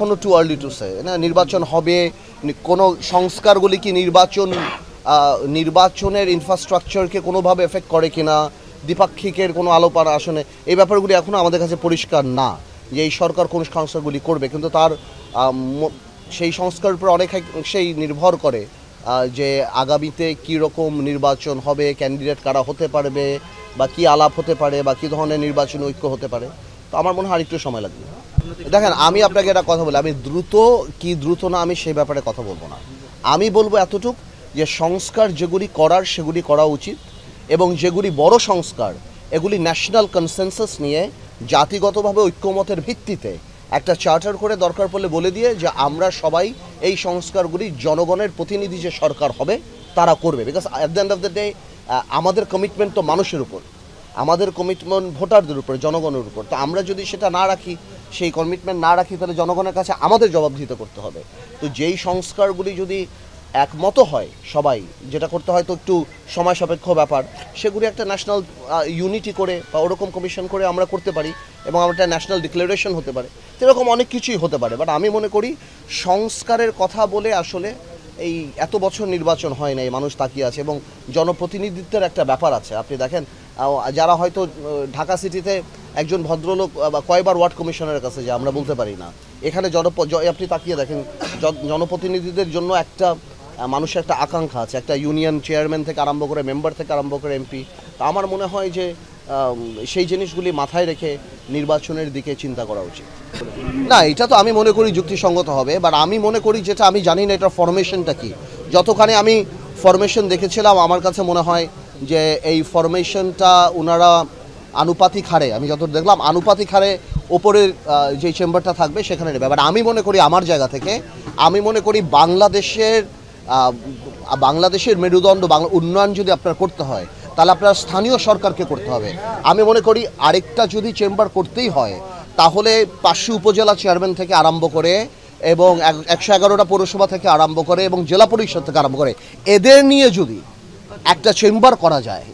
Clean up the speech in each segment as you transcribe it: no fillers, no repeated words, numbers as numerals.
এখনো too early to say না নির্বাচন হবে কোনো সংস্কারগুলি কি নির্বাচনের ইনফ্রাস্ট্রাকচারকে কোনোভাবে এফেক্ট করে কিনা দ্বিপাক্ষিকের কোনো আলোপার আসনে এই ব্যাপারগুলি এখনও আমাদের কাছে পরিষ্কার না যে এই সরকার কোন সংস্কারগুলি করবে কিন্তু তার সেই সংস্কারের উপর অনেকাংশেই নির্ভর করে যে আগামীতে কী রকম নির্বাচন হবে ক্যান্ডিডেট কারা হতে পারবে বা কী আলাপ হতে পারে বা কী ধরনের নির্বাচনী ঐক্য হতে পারে তো আমার মনে হয় আরেকটু সময় লাগবে। দেখেন আমি আপনাকে একটা কথা বলি আমি দ্রুত না আমি সেই ব্যাপারে কথা বলবো না। আমি বলবো এতটুক যে সংস্কার যেগুলি করার সেগুলি করা উচিত এবং যেগুলি বড় সংস্কার এগুলি ন্যাশনাল কনসেনসাস নিয়ে জাতিগতভাবে ঐক্যমতের ভিত্তিতে একটা চার্টার করে দরকার পড়লে বলে দিয়ে যে আমরা সবাই এই সংস্কারগুলি জনগণের প্রতিনিধি যে সরকার হবে তারা করবে। Because at the end of the day আমাদের কমিটমেন্ট তো মানুষের উপর, আমাদের কমিটমেন্ট ভোটারদের উপর, জনগণের উপর। তো আমরা যদি সেটা না রাখি, সেই কমিটমেন্ট না রাখি, তাহলে জনগণের কাছে আমাদের জবাবদিহিত করতে হবে। তো যেই সংস্কারগুলি যদি একমত হয় সবাই, যেটা করতে হয় তো একটু সময় সাপেক্ষ ব্যাপার, সেগুলি একটা ন্যাশনাল ইউনিটি করে বা ওরকম কমিশন করে আমরা করতে পারি এবং আমরা একটা ন্যাশনাল ডিক্লারেশন হতে পারে, এরকম অনেক কিছুই হতে পারে। বাট আমি মনে করি সংস্কারের কথা বলে আসলে এই এত বছর নির্বাচন হয় নাই, মানুষ তাকিয়ে আছে এবং জনপ্রতিনিধিত্বের একটা ব্যাপার আছে। আপনি দেখেন যারা হয়তো ঢাকা সিটিতে একজন ভদ্রলোক বা কয়বার ওয়ার্ড কমিশনারের কাছে যায় আমরা বলতে পারি না। এখানে আপনি তাকিয়ে দেখেন জনপ্রতিনিধিদের জন্য একটা মানুষের একটা আকাঙ্ক্ষা আছে, একটা ইউনিয়ন চেয়ারম্যান থেকে আরম্ভ করে মেম্বার থেকে আরম্ভ করে এমপি। তো আমার মনে হয় যে সেই জিনিসগুলি মাথায় রেখে নির্বাচনের দিকে চিন্তা করা উচিত। না, এটা তো আমি মনে করি যুক্তিসঙ্গত হবে, বাট আমি মনে করি যেটা আমি জানি না এটার ফরমেশনটা কি। যতখানি আমি ফরমেশন দেখেছিলাম আমার কাছে মনে হয় যে এই ফরমেশনটা ওনারা আনুপাতিক হারে, আমি যত দেখলাম আনুপাতিক হারে ওপরের যে চেম্বারটা থাকবে সেখানে নেবে। বাট আমি মনে করি আমার জায়গা থেকে আমি মনে করি বাংলাদেশের মেরুদণ্ড উন্নয়ন যদি আপনার করতে হয় তাহলে আপনার স্থানীয় সরকারকে করতে হবে। আমি মনে করি আরেকটা যদি চেম্বার করতেই হয় তাহলে 500 উপজেলা চেয়ারম্যান থেকে আরম্ভ করে এবং 111টা পৌরসভা থেকে আরম্ভ করে এবং জেলা পরিষদ থেকে আরম্ভ করে এদের নিয়ে যদি একটা চেম্বার করা যায়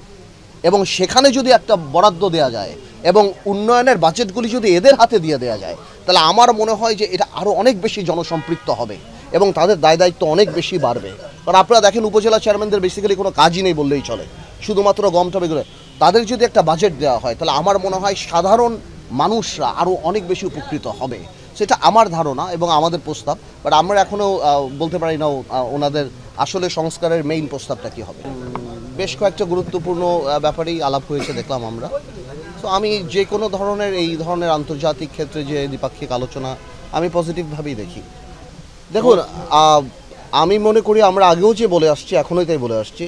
এবং সেখানে যদি একটা বরাদ্দ দেওয়া যায় এবং উন্নয়নের বাজেটগুলি যদি এদের হাতে দিয়ে দেওয়া যায় তাহলে আমার মনে হয় যে এটা আরও অনেক বেশি জনসম্পৃক্ত হবে এবং তাদের দায়িত্ব অনেক বেশি বাড়বে। কারণ আপনারা দেখেন উপজেলা চেয়ারম্যানদের বেসিক্যালি কোনো কাজই নেই বললেই চলে, শুধুমাত্র গম টবেগুলো। তাদের যদি একটা বাজেট দেওয়া হয় তাহলে আমার মনে হয় সাধারণ মানুষরা আরও অনেক বেশি উপকৃত হবে। সেটা আমার ধারণা এবং আমাদের প্রস্তাব। বাট আমরা এখনও বলতে পারি না ওনাদের আসলে সংস্কারের মেইন প্রস্তাবটা কী হবে। বেশ কয়েকটা গুরুত্বপূর্ণ ব্যাপারেই আলাপ হয়েছে দেখলাম আমরা। তো আমি যে কোনো ধরনের এই ধরনের আন্তর্জাতিক ক্ষেত্রে যে দ্বিপাক্ষিক আলোচনা আমি পজিটিভভাবেই দেখি। দেখুন আমি মনে করি আমরা আগেও যে বলে আসছি এখনই তাই বলে আসছি,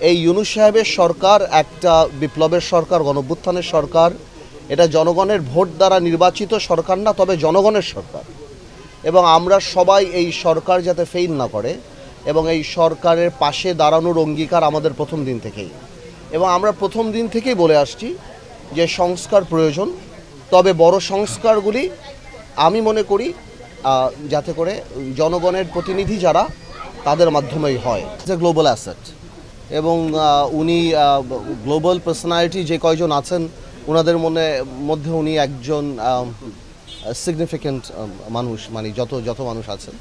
এই ইউনূস সাহেবের সরকার একটা বিপ্লবের সরকার, গণঅভ্যুত্থানের সরকার। এটা জনগণের ভোট দ্বারা নির্বাচিত সরকার না, তবে জনগণের সরকার। এবং আমরা সবাই এই সরকার যাতে ফেইল না করে এবং এই সরকারের পাশে দাঁড়ানোর অঙ্গীকার আমাদের প্রথম দিন থেকেই। এবং আমরা প্রথম দিন থেকেই বলে আসছি যে সংস্কার প্রয়োজন, তবে বড় সংস্কারগুলি আমি মনে করি যাতে করে জনগণের প্রতিনিধি যারা তাদের মাধ্যমেই হয়। যে গ্লোবাল অ্যাসেট এবং উনি গ্লোবাল পার্সোনালিটি যে কয়জন আছেন ওনাদের মধ্যে উনি একজন সিগনিফিক্যান্ট মানুষ, মানে যত মানুষ আছেন।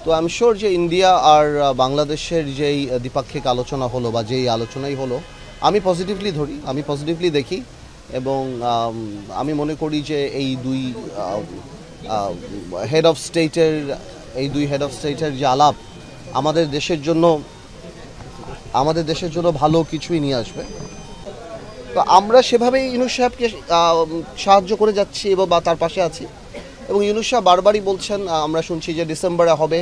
তো আই এম শিওর যে ইন্ডিয়া আর বাংলাদেশের যেই দ্বিপাক্ষিক আলোচনা হলো বা যেই আলোচনাই হলো আমি পজিটিভলি ধরি, আমি পজিটিভলি দেখি এবং আমি মনে করি যে এই দুই হেড অফ স্টেটের যে আলাপ আমাদের দেশের জন্য ভালো কিছুই নিয়ে আসবে। তো আমরা সেভাবেই ইউনূস সাহেবকে সাহায্য করে যাচ্ছি এবং বা তার পাশে আছি। এবং ইউনূস সাহেব বারবারই বলছেন, আমরা শুনছি যে ডিসেম্বরে হবে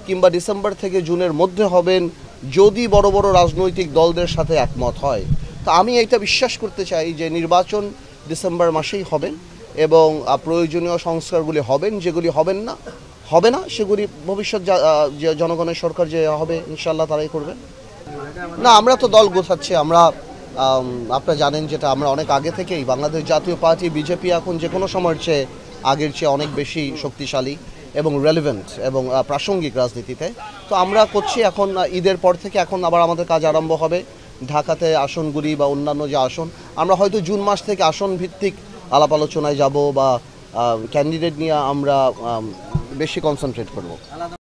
কিংবা ডিসেম্বর থেকে জুনের মধ্যে হবেন যদি বড় বড় রাজনৈতিক দলদের সাথে একমত হয়। তো আমি এটা বিশ্বাস করতে চাই যে নির্বাচন ডিসেম্বর মাসেই হবেন এবং প্রয়োজনীয় সংস্কারগুলি হবেন, যেগুলি হবে না সেগুলি ভবিষ্যৎ যে জনগণের সরকার যে হবে ইনশাল্লাহ তারাই করবেন। না, আমরা তো দল গোছাচ্ছি। আপনারা জানেন যেটা আমরা অনেক আগে থেকেই বাংলাদেশ জাতীয় পার্টি বিজেপি এখন যে কোনো সময়ের চেয়ে আগের চেয়ে অনেক বেশি শক্তিশালী এবং রেলেভেন্ট এবং প্রাসঙ্গিক রাজনীতিতে। তো আমরা করছি এখন ঈদের পর থেকে এখন আবার আমাদের কাজ আরম্ভ হবে। ঢাকাতে আসনগুলি বা অন্যান্য যে আসন আমরা হয়তো জুন মাস থেকে আসন ভিত্তিক আলাপ আলোচনায় যাব বা ক্যান্ডিডেট নিয়ে আমরা বেশি কনসেন্ট্রেট করব।